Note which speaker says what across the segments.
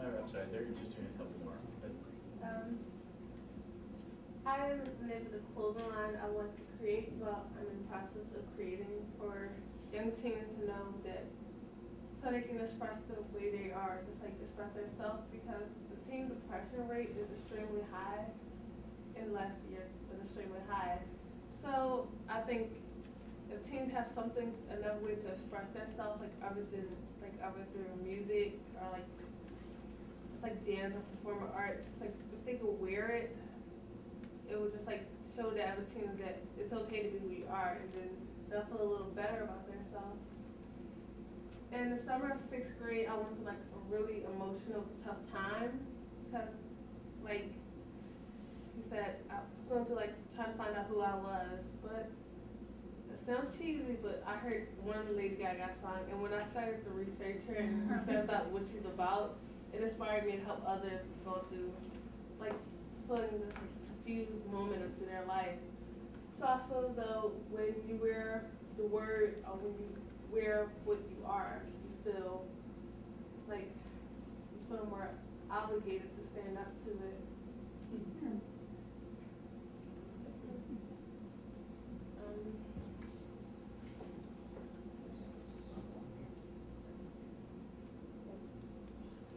Speaker 1: I'm sorry, they're just doing a couple more. But
Speaker 2: I haven't been able to close a line I want to create, but I'm in the process of creating for young teens to know that so they can express the way they are, just like express themselves, because the teen depression rate is extremely high. In the last few years, it's been extremely high. So I think if teens have something, another way to express themselves, like other through music or like just like dance or performing arts, like if they could wear it, it would just like show the other teens that it's okay to be who you are, and then they'll feel a little better about themselves. In the summer of 6th grade, I went through like a really emotional, tough time because, like he said, I was going through like trying to find out who I was, but it sounds cheesy, but I heard one Lady Gaga song, and when I started to research her and found out what she's about, it inspired me to help others go through like feeling this like, confused moment of their life. So I feel as though when you wear the word, or when you wear what you are, you feel like you feel more obligated to stand up to it.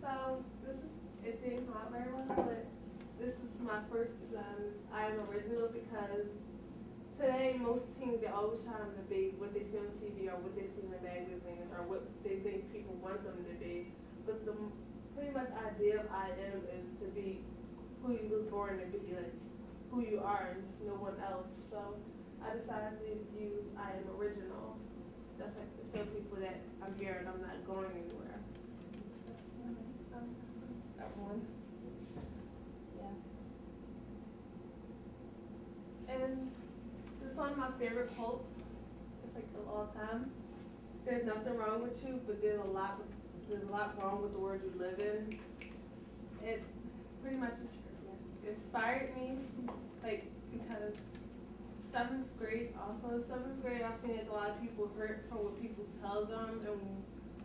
Speaker 2: So this is, it didn't come out very well, but this is my first I am original, because today most teens, they always try to be what they see on TV or what they see in the magazines or what they think people want them to be. But the pretty much idea of I am is to be who you was born to be, like who you are and just no one else. So I decided to use I am original, just like to show people that I'm here and I'm not going anywhere. That one. Yeah. And this is one of my favorite quotes. It's like of all time. There's nothing wrong with you, but there's a lot wrong with the world you live in. It pretty much inspired me, like, because 7th grade, also in 7th grade, I've seen like a lot of people hurt from what people tell them and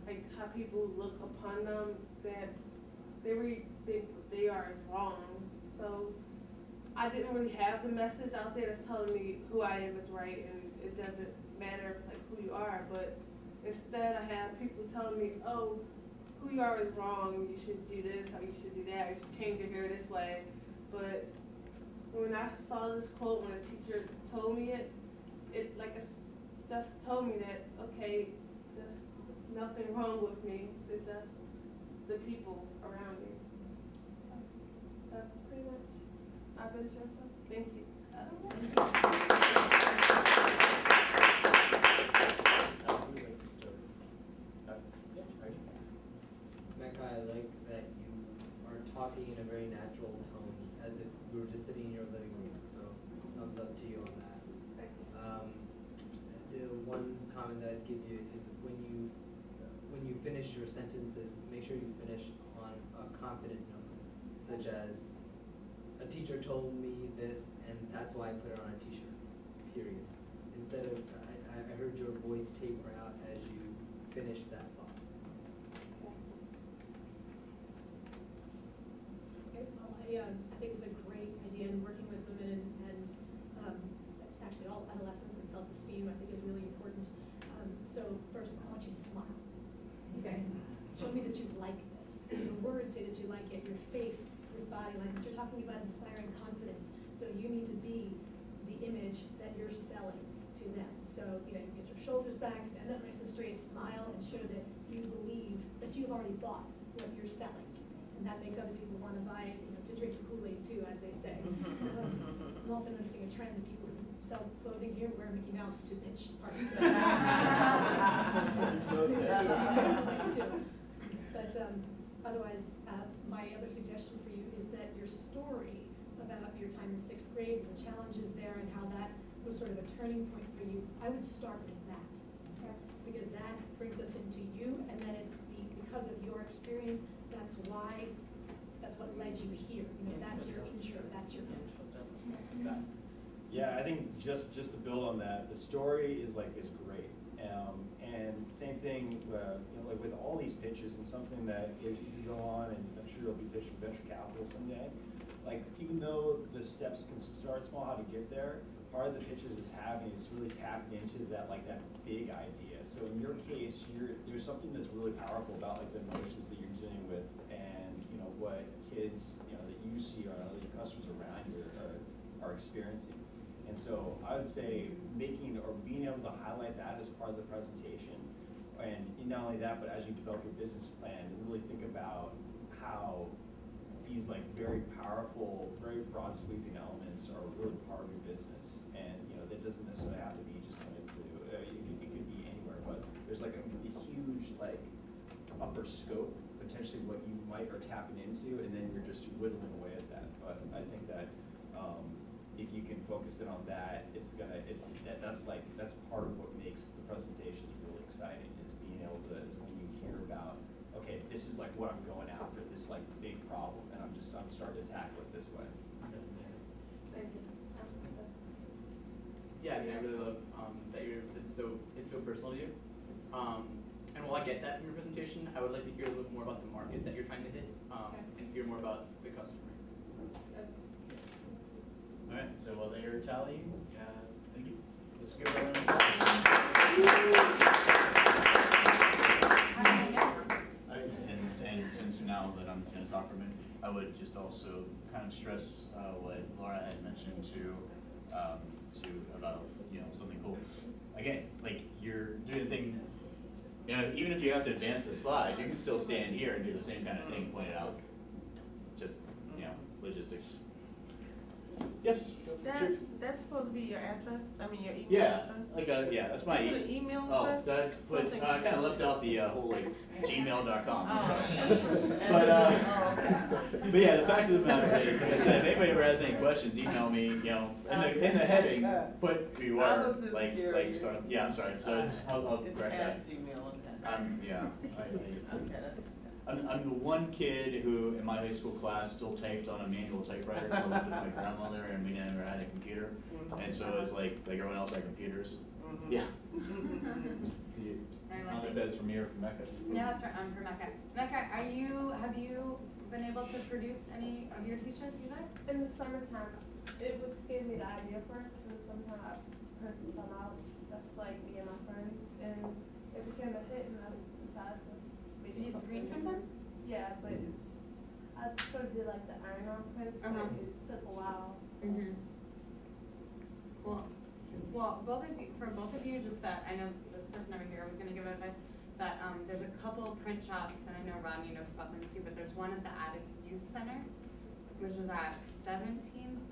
Speaker 2: like how people look upon them, that they are wrong. So I didn't really have the message out there that's telling me who I am is right and it doesn't matter like who you are, but instead I have people telling me, oh, who you are is wrong, you should do this or you should do that, or you should change your hair this way. But when I saw this quote, when a teacher told me it like it just told me that, okay, just nothing wrong with me, it's just the people around me. That's pretty much my venture, so thank you.
Speaker 3: Mecca, I like that you are talking in a very natural tone, as if we were just sitting in your living room. So thumbs up to you on that. The one comment that I'd give you is when you finish your sentences, make sure you finish on a confident note, such as, a teacher told me this, and that's why I put it on a t-shirt, period. Instead of, I heard your voice taper out as you finished that thought.
Speaker 4: Okay, well, I think it's a great idea in working with women and actually all adolescents and self-esteem, I think is really important. So first, I want you to smile, okay? Show me that you like this. Your words say that you like it, your face, your body language. You're talking about inspiring confidence, so you need to be the image that you're selling to them. So, you get your shoulders back, stand up nice and straight, smile, and show that you believe that you've already bought what you're selling. And that makes other people want to buy it, to drink the Kool-Aid too, as they say. I'm also noticing a trend that people who sell clothing here wear Mickey Mouse to pitch parties. But otherwise, my other suggestion for you is that your story about your time in 6th grade, the challenges there, and how that was sort of a turning point for you, I would start with that. Okay? Because that brings us into you, and then it's because of your experience, that's what led you here. That's your intro, that's your intro.
Speaker 1: Yeah, I think just to build on that, the story is great, and
Speaker 5: And same thing, you know, like with all these pitches, and something that if you go on, and I'm sure you'll be pitched for venture capital someday, like even though the steps can start small, how to get there, part of the pitches is really tapping into that, like that big idea. So in your case, there's something that's really powerful about like the emotions that you're dealing with, and you know what kids, you know, that you see or other customers around you are experiencing. And so I would say making or being able to highlight that as part of the presentation, and not only that, but as you develop your business plan, really think about how these like very powerful, very broad sweeping elements are really part of your business. And you know, that doesn't necessarily have to be just limited to, it could be anywhere, but there's like a huge like upper scope, potentially what you might are tapping into, and then you're just whittling away at that. But I think that if you can focus in on that, it's gonna, that's part of what makes the presentations really exciting, is being able to, is when you hear about, okay, this is like what I'm going after, this like big problem, and I'm starting to tackle it this way.
Speaker 2: Thank you.
Speaker 1: Yeah, I mean, I really love that it's so personal to you. And while I get that from your presentation, I would like to hear a little bit more about the market that you're trying to hit, and hear more about the customer.
Speaker 6: All right, so while they're tallying, thank you. Let's give everyone and since now that I'm going to talk for a minute, I would just also kind of stress what Laura had mentioned to about, you know, something cool. Again, like you're doing things, you know, even if you have to advance the slides, you can still stand here and do the same kind of thing pointed out. Just, you know, logistics. Yes.
Speaker 7: That's supposed to be your address. I mean your email address.
Speaker 5: Like that's my.
Speaker 7: Is it an email
Speaker 5: Oh,
Speaker 7: address?
Speaker 5: I kind of left out the whole like gmail.com.
Speaker 7: Oh.
Speaker 5: But yeah, the fact of the matter is, like I said, if anybody ever has any questions, email me. You know, in the heading, put who you are. Like start. Yeah, I'm sorry. So it's I'll correct that.
Speaker 7: It's at Gmail. Okay.
Speaker 5: Yeah.
Speaker 7: Okay, that's.
Speaker 5: I'm the one kid who, in my high school class, still typed on a manual typewriter because I lived with my grandmother and we never had a computer. And so it's like everyone else had computers. Yeah. I don't know if that's from here or from Mecca.
Speaker 8: Yeah, that's right. I'm from Mecca. Mecca, have you been able to produce any of your t-shirts either?
Speaker 2: In the summertime, it was gave me the idea first, and sometimes I printed some out. That's like me and my friends, and it became a hit, and I decided to.
Speaker 8: Did you screen print them?
Speaker 2: Yeah, but I sort of did like the iron-on prints, but it took a while.
Speaker 8: Well, for both of you, just that I know this person over here, I was going to give advice that there's a couple print shops, and I know Rodney knows about them too, but there's one at the Attic Youth Center, which is at 17th